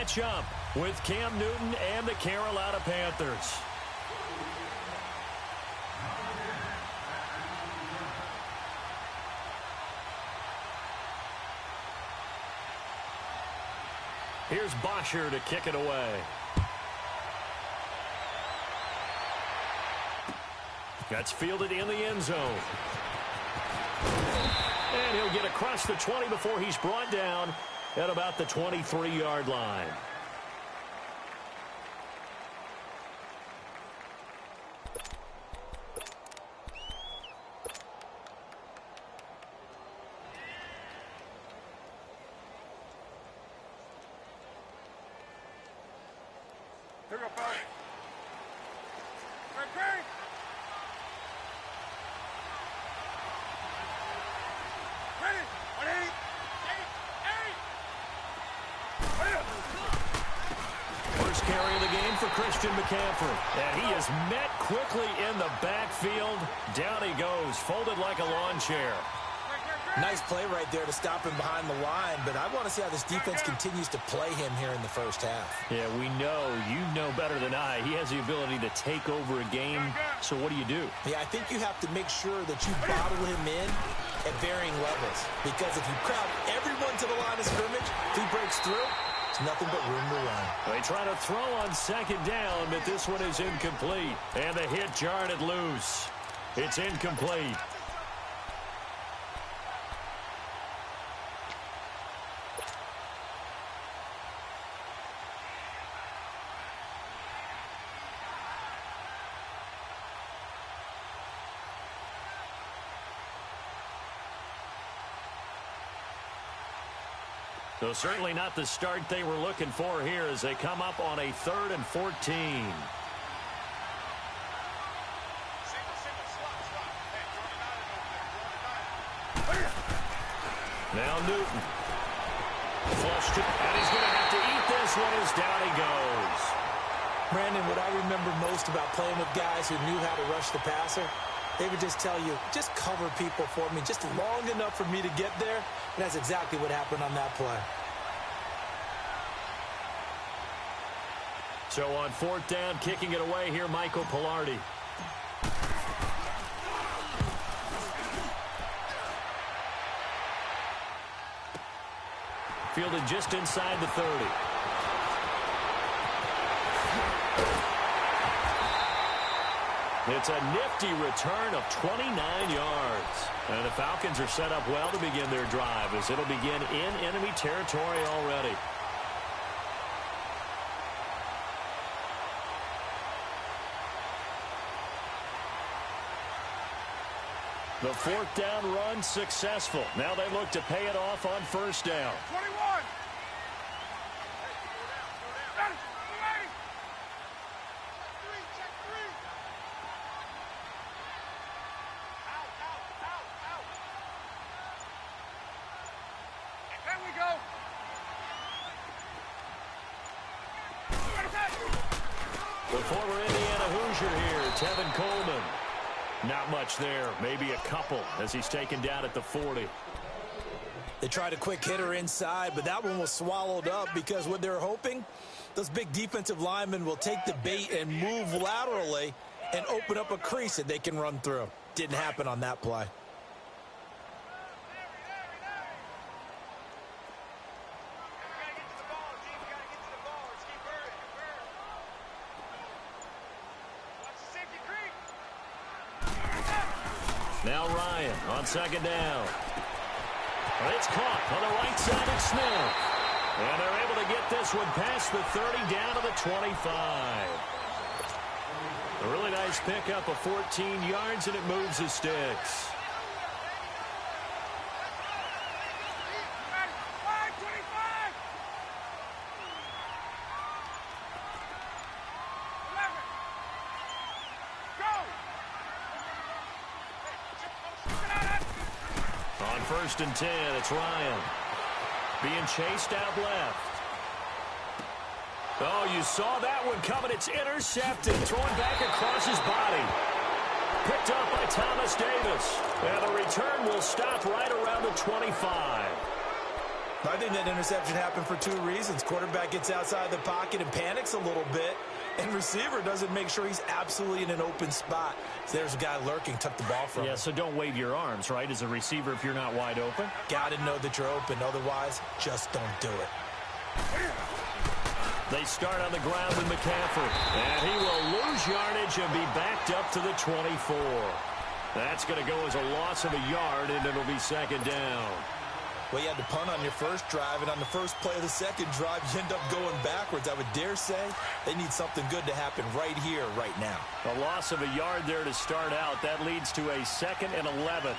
match up with Cam Newton and the Carolina Panthers. Here's Bosher to kick it away. That's fielded in the end zone. And he'll get across the 20 before he's brought down at about the 23-yard line. Here we go, fellas. Ready? Ready? 1-8. 8. First carry of the game for Christian McCaffrey. And he is met quickly in the backfield. Down he goes, folded like a lawn chair. Nice play right there to stop him behind the line, but I want to see how this defense continues to play him here in the first half. Yeah, we know, you know better than I, he has the ability to take over a game. So what do you do? Yeah, I think you have to make sure that you bottle him in at varying levels, because if you crowd everyone to the line of scrimmage, if he breaks through, it's nothing but room to run. They try to throw on second down, but this one is incomplete. And the hit jarred it loose. It's incomplete. So certainly not the start they were looking for here as they come up on a 3rd and 14. Now Newton. Flushed it, and he's going to have to eat this one as down he goes. Brandon, what I remember most about playing with guys who knew how to rush the passer, they would just tell you, just cover people for me, just long enough for me to get there. And that's exactly what happened on that play. So on 4th down, kicking it away here, Michael Pilardi. Fielded just inside the 30. It's a nifty return of 29 yards. And the Falcons are set up well to begin their drive as it'll begin in enemy territory already. The 4th down run successful. Now they look to pay it off on 1st down. 21. The former Indiana Hoosier here, Tevin Coleman. Not much there, maybe a couple as he's taken down at the 40. They tried a quick hitter inside, but that one was swallowed up because what they're hoping, those big defensive linemen will take the bait and move laterally and open up a crease that they can run through. Didn't happen on that play. Now Ryan on 2nd down. It's caught on the right side of Smith. And they're able to get this one past the 30 down to the 25. A really nice pickup of 14 yards, and it moves the sticks. On 1st and 10, it's Ryan. Being chased out left. Oh, you saw that one coming. It's intercepted. Throwing back across his body. Picked up by Thomas Davis. And the return will stop right around the 25. I think that interception happened for two reasons. Quarterback gets outside the pocket and panics a little bit, and receiver doesn't make sure he's absolutely in an open spot. So there's a guy lurking, took the ball from him. Yeah, so don't wave your arms, right, as a receiver if you're not wide open. Got to know that you're open. Otherwise, just don't do it. They start on the ground with McCaffrey, and he will lose yardage and be backed up to the 24. That's going to go as a loss of a yard, and it'll be second down. Well, you had to punt on your first drive, and on the first play of the second drive, you end up going backwards. I would dare say they need something good to happen right here, right now. A loss of a yard there to start out. That leads to a 2nd and 11.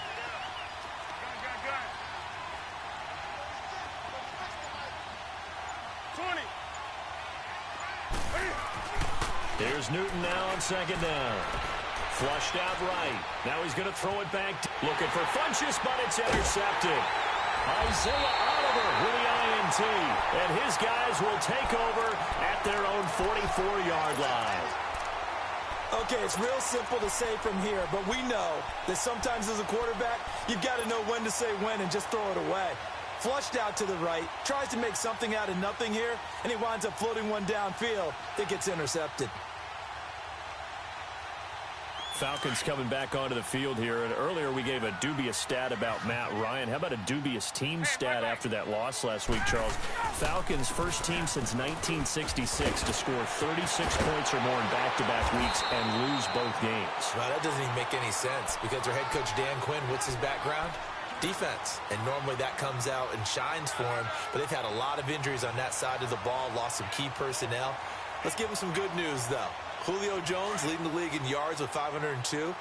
Here's Newton now on second down. Flushed out right. Now he's going to throw it back. Looking for Funchess, but it's intercepted. Isaiah Oliver with the INT. And his guys will take over at their own 44-yard line. Okay, it's real simple to say from here, but we know that sometimes as a quarterback, you've got to know when to say when and just throw it away. Flushed out to the right, tries to make something out of nothing here, and he winds up floating one downfield that gets intercepted. Falcons coming back onto the field here, and earlier we gave a dubious stat about Matt Ryan. How about a dubious team stat after that loss last week, Charles? Falcons first team since 1966 to score 36 points or more in back-to-back weeks and lose both games. Well, that doesn't even make any sense because their head coach Dan Quinn, what's his background? Defense, and normally that comes out and shines for him, but they've had a lot of injuries on that side of the ball, lost some key personnel. Let's give them some good news, though. Julio Jones leading the league in yards with 502.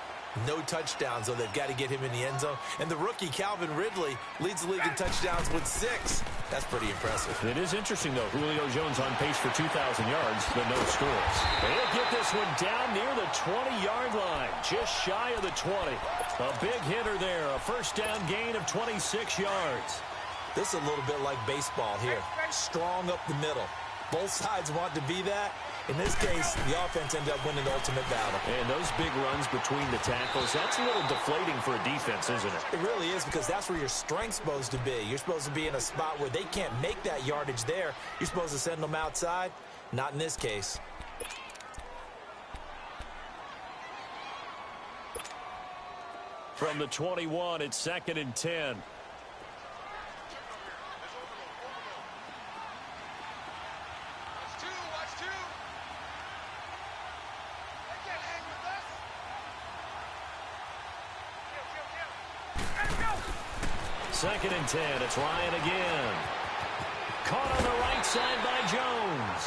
No touchdowns, though. They've got to get him in the end zone. And the rookie, Calvin Ridley, leads the league in touchdowns with 6. That's pretty impressive. It is interesting, though. Julio Jones on pace for 2,000 yards, but no scores. They'll get this one down near the 20-yard line, just shy of the 20. A big hitter there, a first down gain of 26 yards. This is a little bit like baseball here. Strong up the middle. Both sides want to be that. In this case, the offense ended up winning the ultimate battle. And those big runs between the tackles, that's a little deflating for a defense, isn't it? It really is, because that's where your strength's supposed to be. You're supposed to be in a spot where they can't make that yardage there. You're supposed to send them outside. Not in this case. From the 21, it's 2nd and 10. Second and 10. It's Ryan again. Caught on the right side by Jones.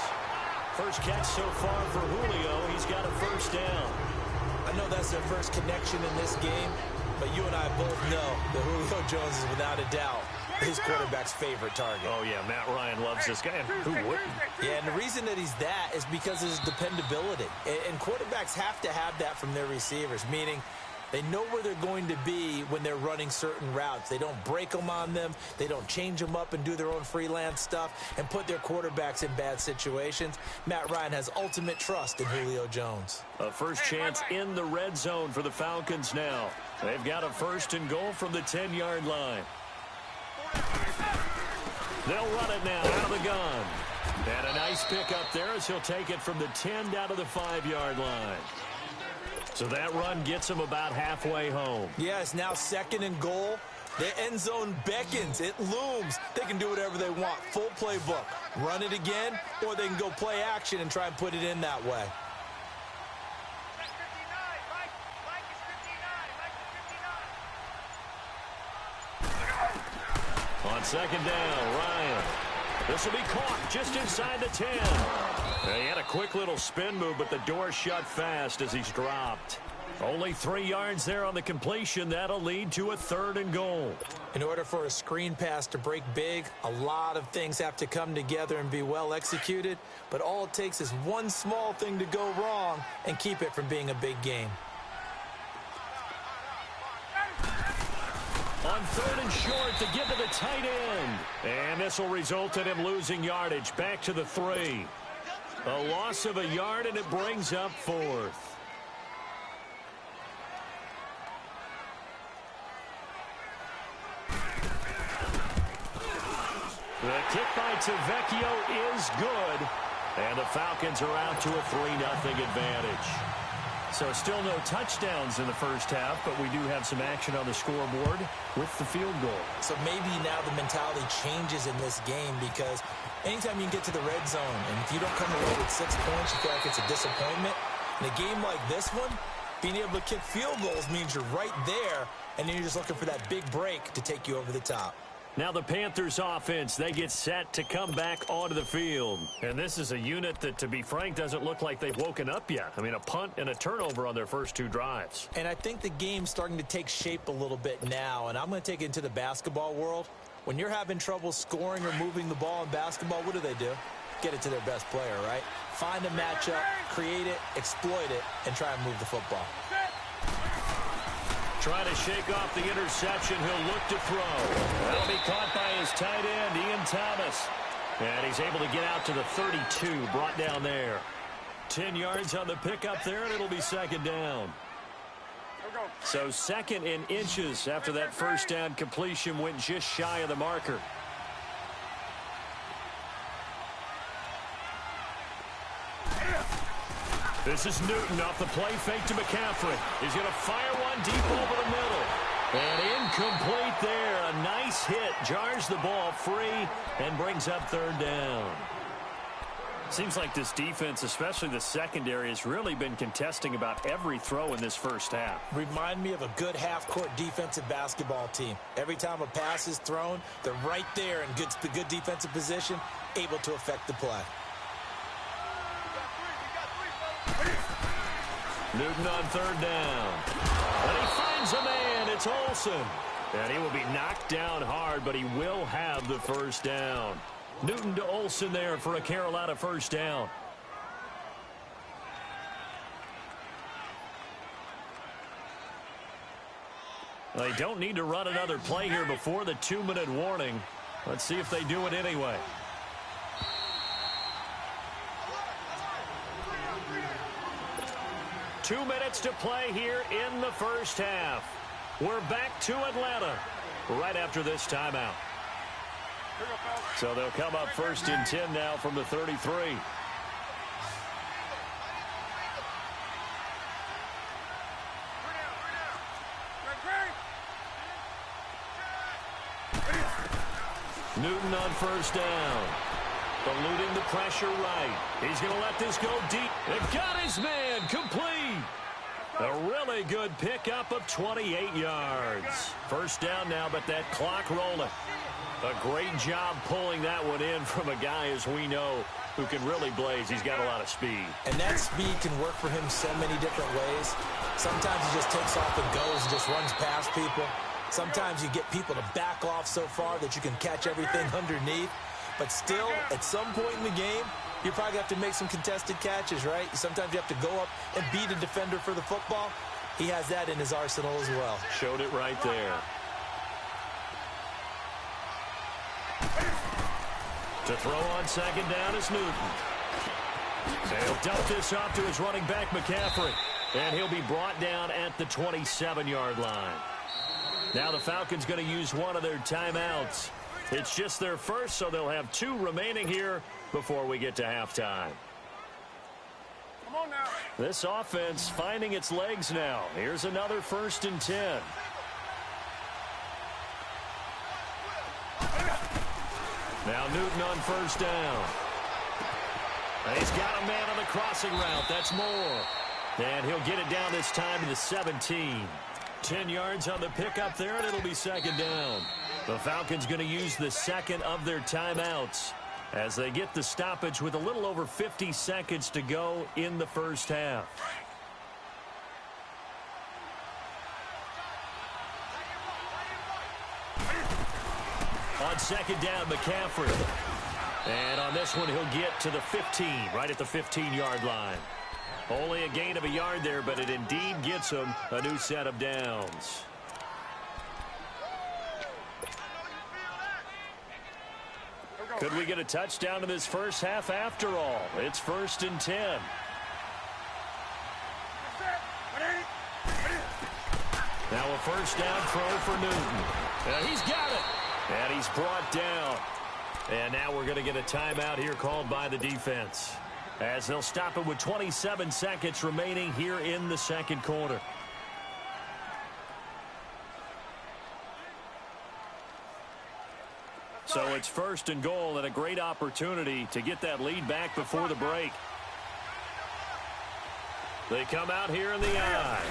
First catch so far for Julio. He's got a first down. I know that's their first connection in this game, but you and I both know that Julio Jones is without a doubt his quarterback's favorite target. Oh, yeah, Matt Ryan loves this guy. And who wouldn't? Yeah, and the reason that he's that is because of his dependability. And quarterbacks have to have that from their receivers, meaning they know where they're going to be when they're running certain routes. They don't break them on them. They don't change them up and do their own freelance stuff and put their quarterbacks in bad situations. Matt Ryan has ultimate trust in Julio Jones. A first chance in the red zone for the Falcons now. They've got a first and goal from the 10-yard line. They'll run it now out of the gun. And a nice pickup there as he'll take it from the 10 down to the 5-yard line. So that run gets him about halfway home. Yeah, it's now 2nd and goal. The end zone beckons. It looms. They can do whatever they want. Full playbook. Run it again, or they can go play action and try and put it in that way. On second down, Ryan. This will be caught just inside the 10. He had a quick little spin move, but the door shut fast as he's dropped. Only 3 yards there on the completion. That'll lead to a 3rd and goal. In order for a screen pass to break big, a lot of things have to come together and be well executed. But all it takes is one small thing to go wrong and keep it from being a big game. On 3rd and short to give to the tight end. And this will result in him losing yardage back to the 3. A loss of a yard, and it brings up 4th. to Vecchio is good. And the Falcons are out to a 3-0 advantage. So still no touchdowns in the first half, but we do have some action on the scoreboard with the field goal. So maybe now the mentality changes in this game, because anytime you can get to the red zone, and if you don't come away with 6 points, you feel like it's a disappointment. In a game like this one, being able to kick field goals means you're right there, and then you're just looking for that big break to take you over the top. Now the Panthers offense, they get set to come back onto the field. And this is a unit that, to be frank, doesn't look like they've woken up yet. I mean, a punt and a turnover on their first 2 drives. And I think the game's starting to take shape a little bit now, and I'm going to take it into the basketball world. When you're having trouble scoring or moving the ball in basketball, what do? Get it to their best player, right? Find a matchup, create it, exploit it, and try and move the football. Trying to shake off the interception. He'll look to throw. That'll be caught by his tight end, Ian Thomas. And he's able to get out to the 32, brought down there. 10 yards on the pickup there, and it'll be second down. So second in inches after that first down completion went just shy of the marker. This is Newton off the play fake to McCaffrey. He's going to fire one deep over the middle. And incomplete there. A nice hit. Jars the ball free and brings up third down. Seems like this defense, especially the secondary, has really been contesting about every throw in this first half. Remind me of a good half-court defensive basketball team. Every time a pass is thrown, they're right there in good defensive position, able to affect the play. Newton on third down. And he finds a man. It's Olsen. And he will be knocked down hard, but he will have the first down. Newton to Olsen there for a Carolina first down. They don't need to run another play here before the 2-minute warning. Let's see if they do it anyway. Two minutes to play here in the first half. We're back to Atlanta right after this timeout. So they'll come up first and 10 now from the 33. Newton on first down. Eluding the pressure right. He's going to let this go deep. They've got his man complete. A really good pickup of 28 yards. First down now, but that clock rolling. A great job pulling that one in from a guy, as we know, who can really blaze. He's got a lot of speed. And that speed can work for him so many different ways. Sometimes he just takes off and goes and just runs past people. Sometimes you get people to back off so far that you can catch everything underneath. But still, at some point in the game, you probably have to make some contested catches, right? Sometimes you have to go up and beat a defender for the football. He has that in his arsenal as well. Showed it right there. To throw on second down is Newton. They'll dump this off to his running back, McCaffrey. And he'll be brought down at the 27-yard line. Now the Falcons going to use one of their timeouts. It's just their first, so they'll have 2 remaining here before we get to halftime. Come on now. This offense finding its legs now. Here's another first and 10. Now Newton on first down. And he's got a man on the crossing route. That's Moore. And he'll get it down this time to the 17. 10 yards on the pickup there, and it'll be second down. The Falcons going to use the second of their timeouts as they get the stoppage with a little over 50 seconds to go in the first half. On second down, McCaffrey. And on this one, he'll get to the 15, right at the 15-yard line. Only a gain of a yard there, but it indeed gets him a new set of downs. Could we get a touchdown in this first half after all? It's first and 10. Now a first down throw for Newton. And he's got it. And he's brought down. And now we're going to get a timeout here called by the defense, as they'll stop it with 27 seconds remaining here in the second quarter. So it's first and goal, and a great opportunity to get that lead back before the break. They come out here in the eye.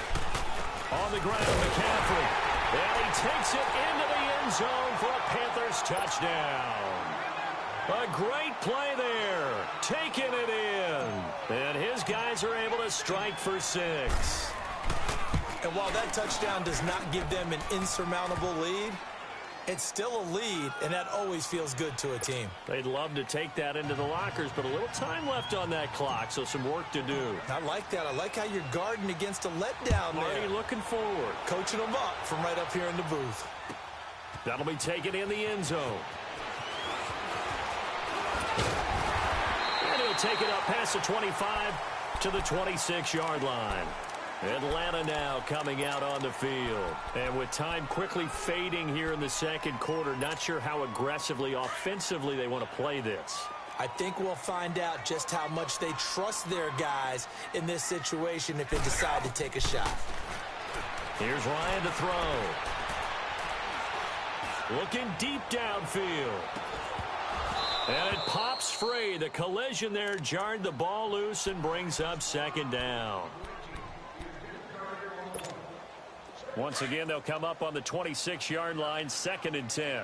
On the ground, McCaffrey. And he takes it into the end zone for a Panthers touchdown. A great play there. Taking it in. And his guys are able to strike for 6. And while that touchdown does not give them an insurmountable lead, it's still a lead, and that always feels good to a team. They'd love to take that into the lockers, but a little time left on that clock, so some work to do. I like that. I like how you're guarding against a letdown there. Already looking forward. Coaching them up from right up here in the booth. That'll be taken in the end zone. And he'll take it up past the 25 to the 26-yard line. Atlanta now coming out on the field. And with time quickly fading here in the second quarter, not sure how aggressively, offensively they want to play this. I think we'll find out just how much they trust their guys in this situation if they decide to take a shot. Here's Ryan to throw. Looking deep downfield. And it pops free. The collision there jarred the ball loose and brings up second down. Once again, they'll come up on the 26-yard line, 2nd and 10.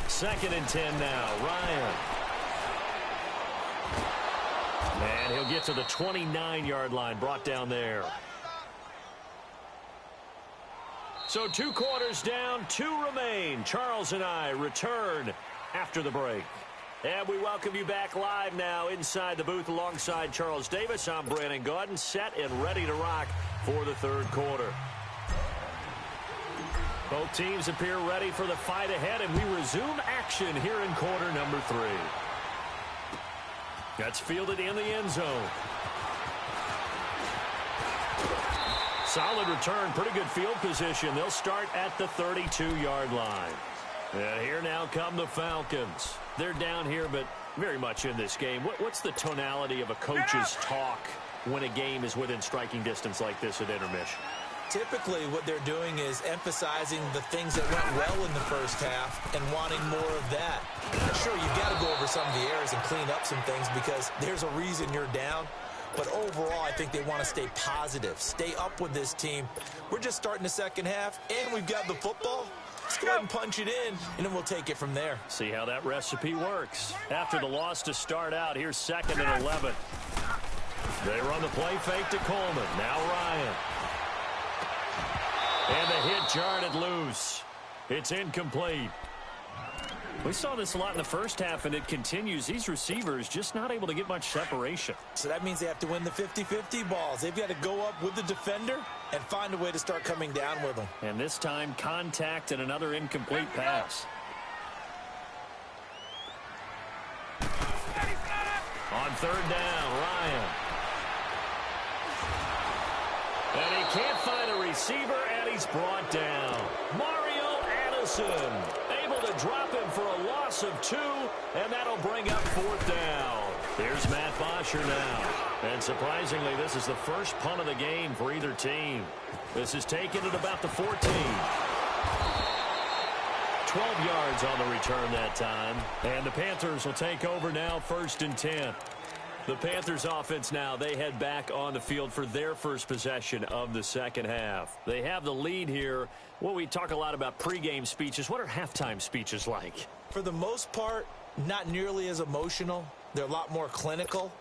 Second and 10 now, Ryan. And he'll get to the 29-yard line, brought down there. So 2 quarters down, 2 remain. Charles and I return after the break. And we welcome you back live now inside the booth alongside Charles Davis. I'm Brandon Gaudin, set and ready to rock for the third quarter. Both teams appear ready for the fight ahead, and we resume action here in quarter number 3. That's fielded in the end zone. Solid return, pretty good field position. They'll start at the 32-yard line. And here now come the Falcons. They're down here, but very much in this game. What's the tonality of a coach's talk when a game is within striking distance like this at intermission? Typically, what they're doing is emphasizing the things that went well in the first half and wanting more of that. Sure, you've got to go over some of the errors and clean up some things because there's a reason you're down. But overall, I think they want to stay positive, stay up with this team. We're just starting the second half, and we've got the football. Let's go ahead and punch it in, and then we'll take it from there. See how that recipe works. After the loss to start out, here's 2nd and 11. They run the play fake to Coleman. Now Ryan. And the hit jarred it loose. It's incomplete. We saw this a lot in the first half, and it continues. These receivers just not able to get much separation. So that means they have to win the 50-50 balls. They've got to go up with the defender and find a way to start coming down with them. And this time, contact and another incomplete pass. On 3rd down, Ryan. And he can't find a receiver, and he's brought down. Mario Addison able to drop him for a loss of 2, and that'll bring up 4th down. Here's Matt Bosher now. And surprisingly, this is the first punt of the game for either team. This is taken at about the 14. 12 yards on the return that time. And the Panthers will take over now, 1st and 10. The Panthers offense now, they head back on the field for their first possession of the second half. They have the lead here. Well, we talk a lot about pregame speeches. What are halftime speeches like? For the most part, not nearly as emotional. They're a lot more clinical.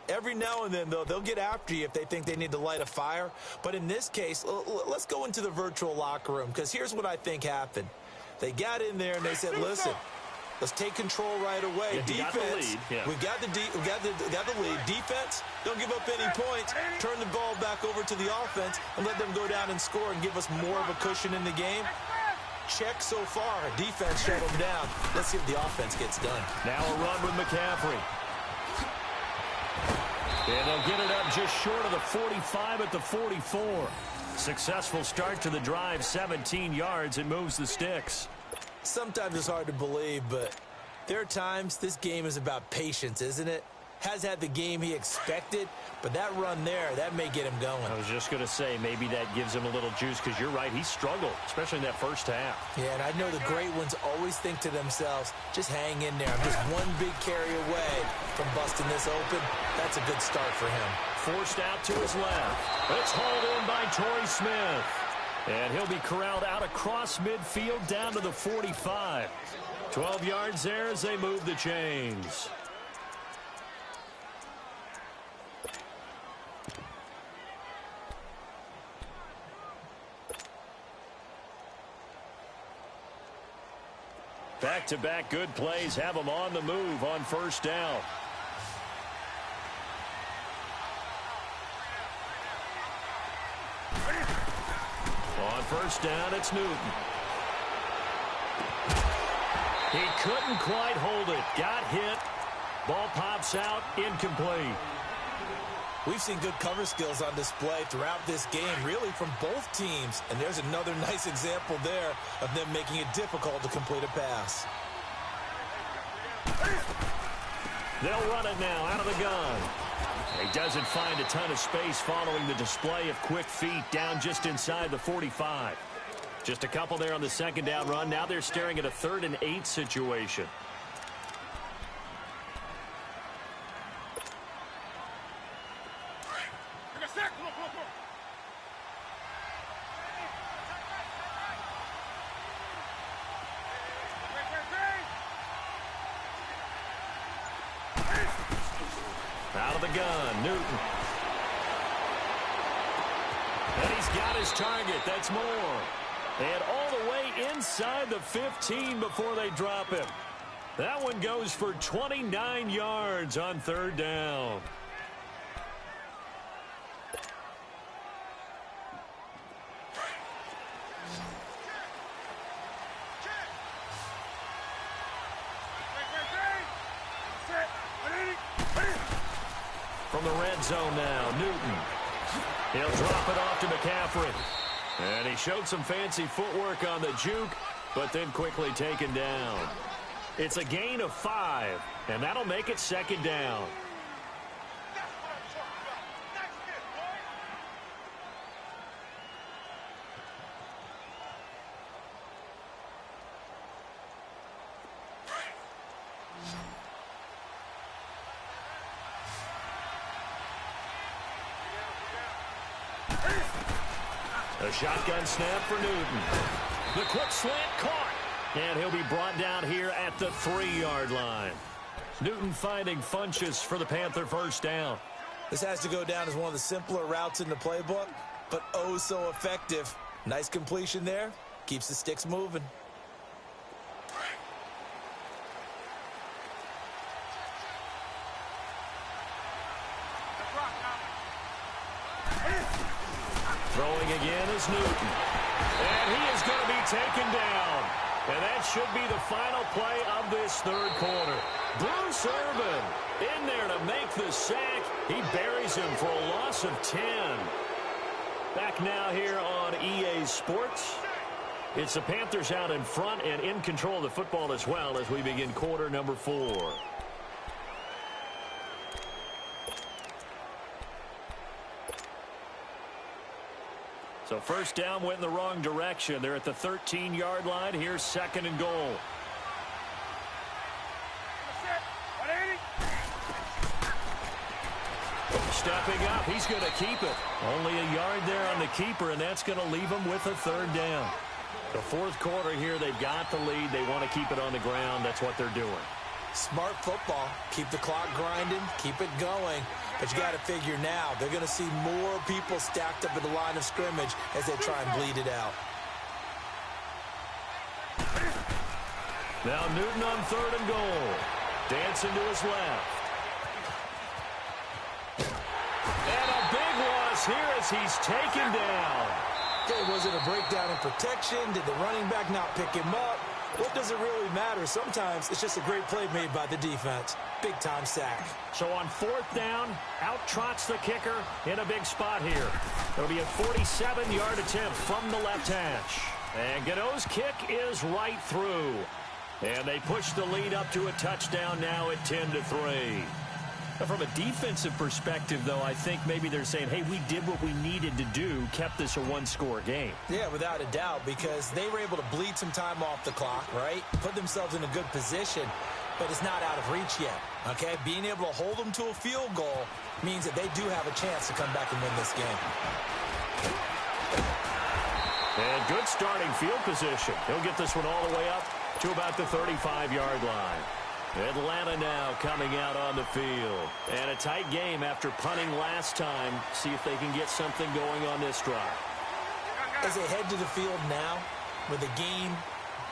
Every now and then, though, they'll get after you if they think they need to light a fire. But in this case, let's go into the virtual locker room, because here's what I think happened. They got in there and they said, listen, let's take control right away. Yeah, defense, we got the lead. Defense, don't give up any points. Turn the ball back over to the offense and let them go down and score and give us more of a cushion in the game. Check so far. Defense shut them down. Let's see if the offense gets done. Now a run with McCaffrey. And they'll get it up just short of the 45 at the 44. Successful start to the drive, 17 yards, and moves the sticks. Sometimes it's hard to believe, but there are times this game is about patience, isn't it? Has had the game he expected, but that run there, that may get him going. I was just going to say, maybe that gives him a little juice, because you're right, he struggled, especially in that first half. Yeah, and I know the great ones always think to themselves, just hang in there. I'm just one big carry away from busting this open. That's a good start for him. Forced out to his left. It's hauled in by Torrey Smith. And he'll be corralled out across midfield down to the 45. 12 yards there as they move the chains. Back-to-back good plays have them on the move on first down. On first down, it's Newton. He couldn't quite hold it. Got hit. Ball pops out, incomplete. We've seen good cover skills on display throughout this game, really from both teams. And there's another nice example there of them making it difficult to complete a pass. They'll run it now out of the gun. He doesn't find a ton of space following the display of quick feet down just inside the 45. Just a couple there on the second down run. Now they're staring at a 3rd and 8 situation. Out of the gun, Newton. And he's got his target. That's more. And all the way inside the 15 before they drop him. That one goes for 29 yards on 3rd down. From the red zone now, Newton. He'll drop it off to McCaffrey. And he showed some fancy footwork on the juke, but then quickly taken down. It's a gain of 5, and that'll make it 2nd down. A shotgun snap for Newton. The quick slant caught. And he'll be brought down here at the 3-yard line. Newton finding Funchess for the Panther first down. This has to go down as one of the simpler routes in the playbook, but oh so effective. Nice completion there. Keeps the sticks moving. Throwing again is Newton. And he is going to be taken down. And that should be the final play of this 3rd quarter. Bruce Irvin in there to make the sack. He buries him for a loss of 10. Back now here on EA Sports. It's the Panthers out in front and in control of the football as well as we begin quarter number 4. So first down went in the wrong direction. They're at the 13-yard line. Here's 2nd and goal. Stepping up, he's going to keep it. Only a yard there on the keeper, and that's going to leave him with a 3rd down. The 4th quarter here, they've got the lead. They want to keep it on the ground. That's what they're doing. Smart football. Keep the clock grinding. Keep it going. But you got to figure now, they're going to see more people stacked up at the line of scrimmage as they try and bleed it out. Now Newton on 3rd and goal. Dancing to his left. And a big loss here as he's taken down. Okay, was it a breakdown in protection? Did the running back not pick him up? What does it really matter? Sometimes it's just a great play made by the defense. Big-time sack. So on 4th down, out trots the kicker in a big spot here. It'll be a 47-yard attempt from the left hash. And Godot's kick is right through. And they push the lead up to a touchdown now at 10-3. From a defensive perspective, though, I think maybe they're saying, hey, we did what we needed to do, kept this a one-score game. Yeah, without a doubt, because they were able to bleed some time off the clock, right? Put themselves in a good position, but it's not out of reach yet, okay? Being able to hold them to a field goal means that they do have a chance to come back and win this game. And good starting field position. He'll get this one all the way up to about the 35-yard line. Atlanta now coming out on the field. And a tight game after punting last time. See if they can get something going on this drive. As they head to the field now, with the game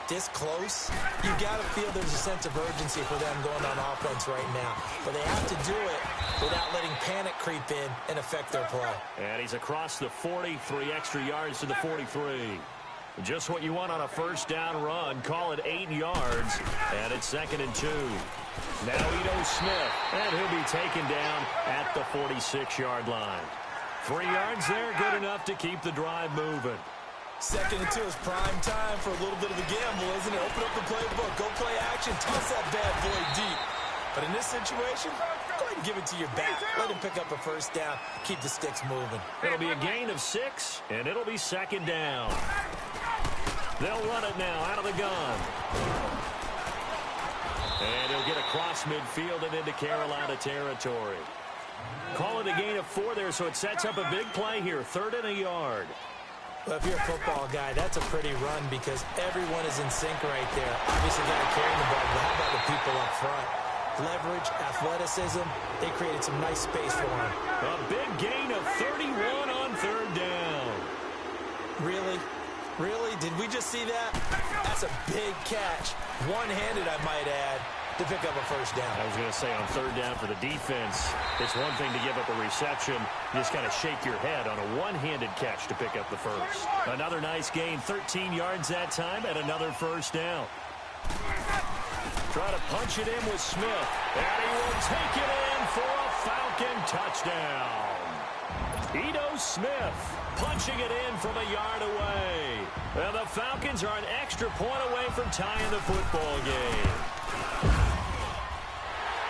this close, you got to feel there's a sense of urgency for them going on offense right now. But they have to do it without letting panic creep in and affect their play. And he's across the 40, 3 extra yards to the 43. Just what you want on a first down run. Call it 8 yards. And it's 2nd and 2. Now Ito Smith. And he'll be taken down at the 46-yard line. 3 yards there, good enough to keep the drive moving. 2nd and 2 is prime time for a little bit of a gamble, isn't it? Open up the playbook. Go play action. Toss that bad boy deep. But in this situation, go ahead and give it to your back. Let him pick up a first down. Keep the sticks moving. It'll be a gain of 6, and it'll be 2nd down. They'll run it now out of the gun. And he'll get across midfield and into Carolina territory. Call it a gain of 4 there, so it sets up a big play here. 3rd and a yard. Well, if you're a football guy, that's a pretty run because everyone is in sync right there. Obviously, got to carry the ball, but how about the people up front? Leverage, athleticism, they created some nice space for him. A big gain of 31 on 3rd down. Really? Really? Did we just see that? That's a big catch. One-handed, I might add, to pick up a first down. I was going to say on 3rd down for the defense, it's one thing to give up a reception. You just kind of shake your head on a one-handed catch to pick up the first. Another nice gain, 13 yards that time, and another first down. Try to punch it in with Smith, and he will take it in for a Falcon touchdown. Ito Smith punching it in from a yard away. And the Falcons are an extra point away from tying the football game.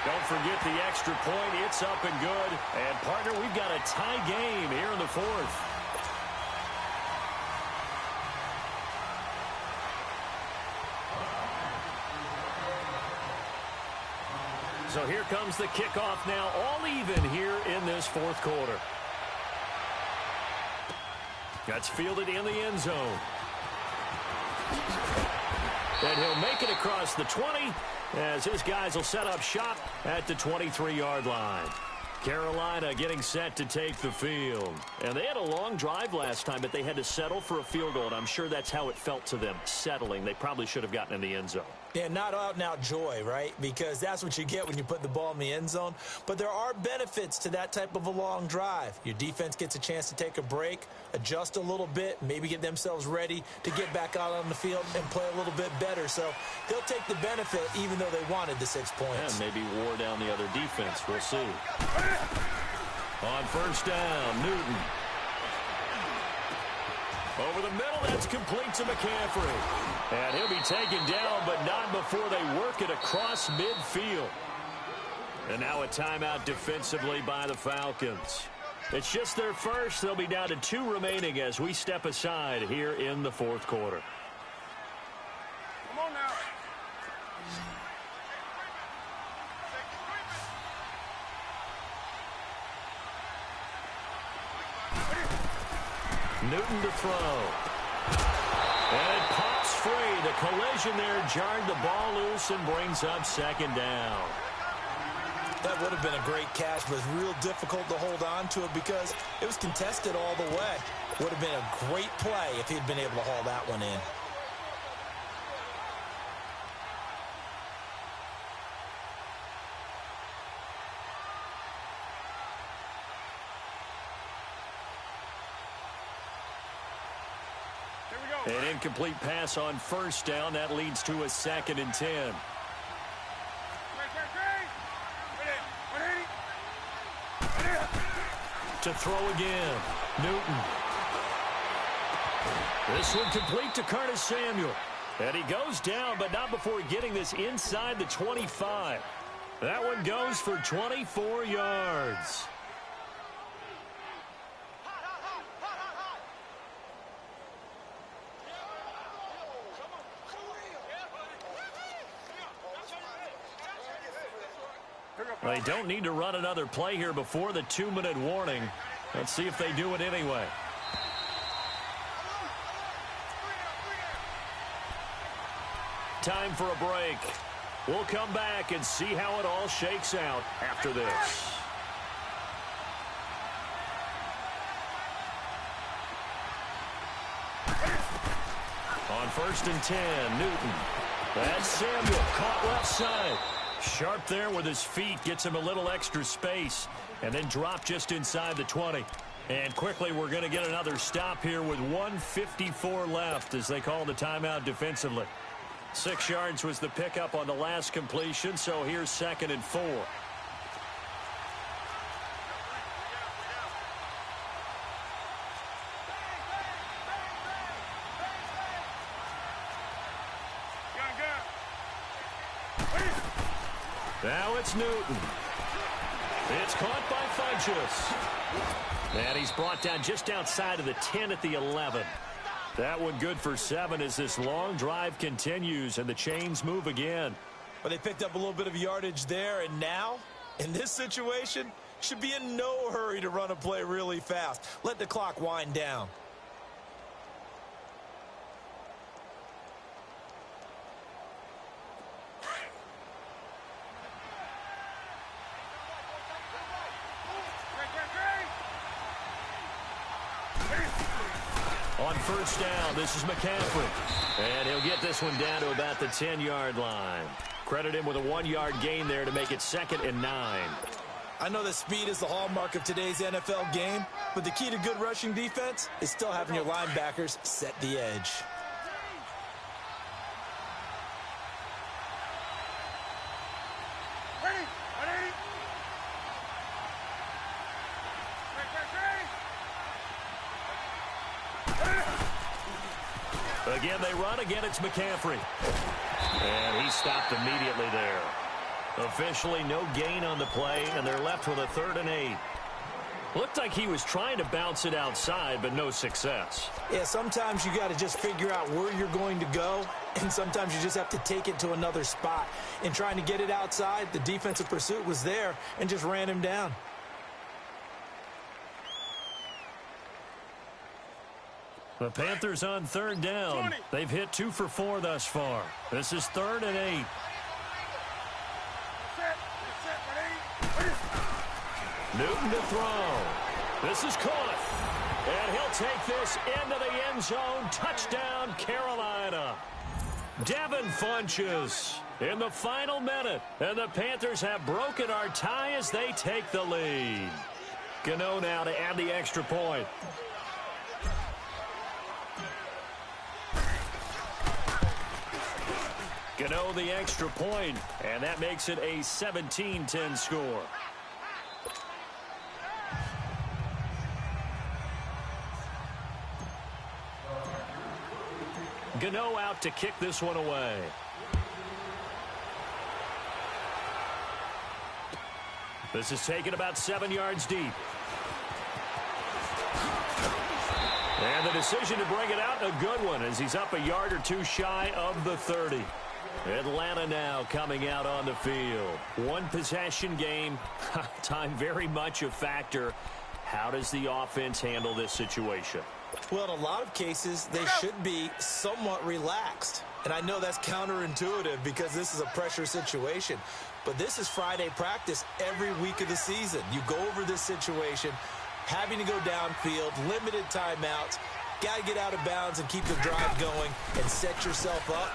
Don't forget the extra point. It's up and good. And, partner, we've got a tie game here in the 4th. So here comes the kickoff now, all even here in this 4th quarter. That's fielded in the end zone. And he'll make it across the 20 as his guys will set up shop at the 23-yard line. Carolina getting set to take the field. And they had a long drive last time, but they had to settle for a field goal, and I'm sure that's how it felt to them, settling. They probably should have gotten in the end zone. Yeah, not out-and-out joy, right? Because that's what you get when you put the ball in the end zone. But there are benefits to that type of a long drive. Your defense gets a chance to take a break, adjust a little bit, maybe get themselves ready to get back out on the field and play a little bit better. So they'll take the benefit even though they wanted the 6 points. And maybe wore down the other defense. We'll see. On first down, Newton. Over the middle, that's complete to McCaffrey. And he'll be taken down, but not before they work it across midfield. And now a timeout defensively by the Falcons. It's just their first. They'll be down to 2 remaining as we step aside here in the 4th quarter. Come on now. Newton to throw. And it pops free. The collision there jarred the ball loose and brings up 2nd down. That would have been a great catch, but it's real difficult to hold on to it because it was contested all the way. Would have been a great play if he'd been able to haul that one in. An incomplete pass on first down. That leads to a 2nd and 10. To throw again. Newton. This one complete to Curtis Samuel. And he goes down, but not before getting this inside the 25. That one goes for 24 yards. They don't need to run another play here before the 2-minute warning. Let's see if they do it anyway. Time for a break. We'll come back and see how it all shakes out after this. On 1st and 10, Newton. That's Samuel, caught left side. Sharp there with his feet, gets him a little extra space, and then drop just inside the 20. And quickly, we're going to get another stop here with 1:54 left as they call the timeout defensively. 6 yards was the pickup on the last completion, so here's 2nd and 4. Now it's Newton. It's caught by Funchess. And he's brought down just outside of the 10 at the 11. That one good for 7 as this long drive continues and the chains move again. But they picked up a little bit of yardage there, and now, in this situation, should be in no hurry to run a play really fast. Let the clock wind down. On 1st down, this is McCaffrey. And he'll get this one down to about the 10-yard line. Credit him with a 1-yard gain there to make it 2nd and 9. I know that speed is the hallmark of today's NFL game, but the key to good rushing defense is still having your linebackers set the edge. Again, they run. Again, it's McCaffrey. And he stopped immediately there. Officially, no gain on the play, and they're left with a 3rd and 8. Looked like he was trying to bounce it outside, but no success. Yeah, sometimes you got to just figure out where you're going to go, and sometimes you just have to take it to another spot. In trying to get it outside, the defensive pursuit was there and just ran him down. The Panthers on 3rd down. 20. They've hit 2 for 4 thus far. This is 3rd and 8. Newton to throw. This is caught. And he'll take this into the end zone. Touchdown, Carolina. Devin Funchess in the final minute. And the Panthers have broken our tie as they take the lead. Gano now to add the extra point. Gano the extra point, and that makes it a 17-10 score. Gano out to kick this one away. This is taken about 7 yards deep. And the decision to bring it out, a good one, as he's up a yard or two shy of the 30. Atlanta now coming out on the field. One possession game. Time very much a factor. How does the offense handle this situation? Well, in a lot of cases, they should be somewhat relaxed. And I know that's counterintuitive because this is a pressure situation. But this is Friday practice every week of the season. You go over this situation, having to go downfield, limited timeouts, got to get out of bounds and keep the drive going and set yourself up.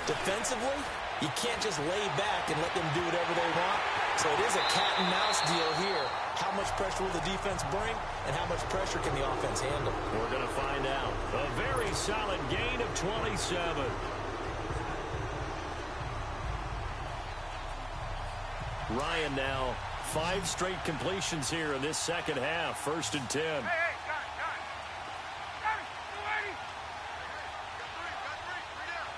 Defensively, you can't just lay back and let them do whatever they want. So it is a cat and mouse deal here. How much pressure will the defense bring, and how much pressure can the offense handle? We're going to find out. A very solid gain of 27. Ryan now 5 straight completions here in this second half. 1st and 10. Hey, got it. Got it. 280. Got three down.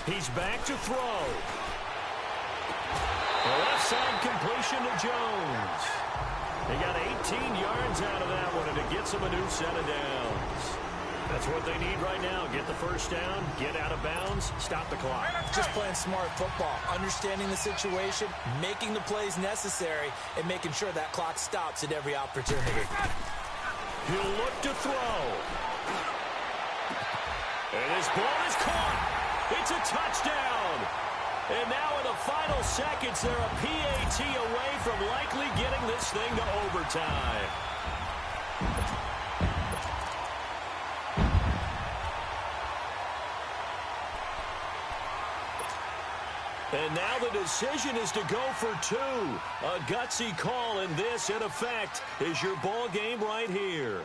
Wait. He's back to throw. The left side completion to Jones. He got 18 yards out of that one, and it gets him a new set of downs. That's what they need right now. Get the first down, get out of bounds, stop the clock. Just playing smart football, understanding the situation, making the plays necessary, and making sure that clock stops at every opportunity. He'll look to throw. And his ball is caught. It's a touchdown. And now in the final seconds, they're a PAT away from likely getting this thing to overtime. And now the decision is to go for 2. A gutsy call, and this, in effect, is your ball game right here.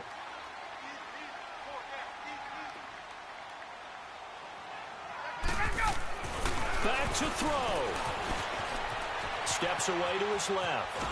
Back to throw. Steps away to his left.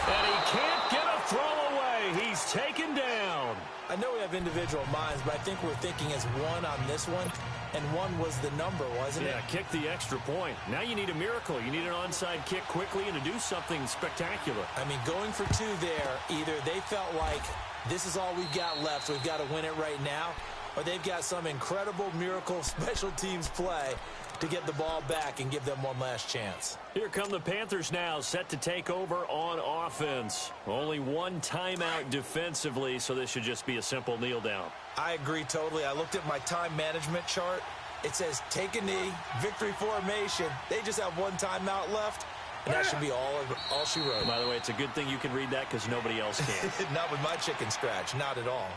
And he can't get a throw away. He's taken down. I know we have individual minds, but I think we're thinking as 1 on this one, and 1 was the number, wasn't it? Yeah, kick the extra point. Now you need a miracle. You need an onside kick quickly and to do something spectacular. I mean, going for 2 there, either they felt like this is all we've got left, we've got to win it right now, or they've got some incredible miracle special teams play to get the ball back and give them one last chance. Here come the Panthers now, set to take over on offense. Only 1 timeout defensively, so this should just be a simple kneel down. I agree totally. I looked at my time management chart. It says take a knee, victory formation. They just have 1 timeout left, and that should be all she wrote. By the way, it's a good thing you can read that because nobody else can. Not with my chicken scratch, not at all.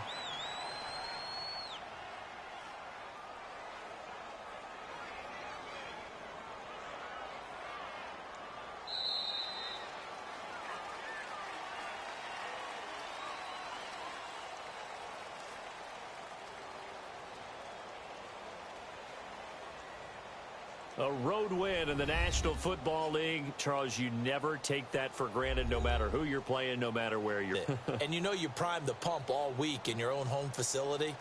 A road win in the National Football League. Charles, you never take that for granted, no matter who you're playing, no matter where you're. And you know you primed the pump all week in your own home facility.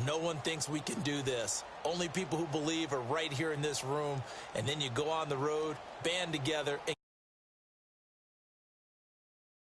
No one thinks we can do this. Only people who believe are right here in this room. And then you go on the road, band together, and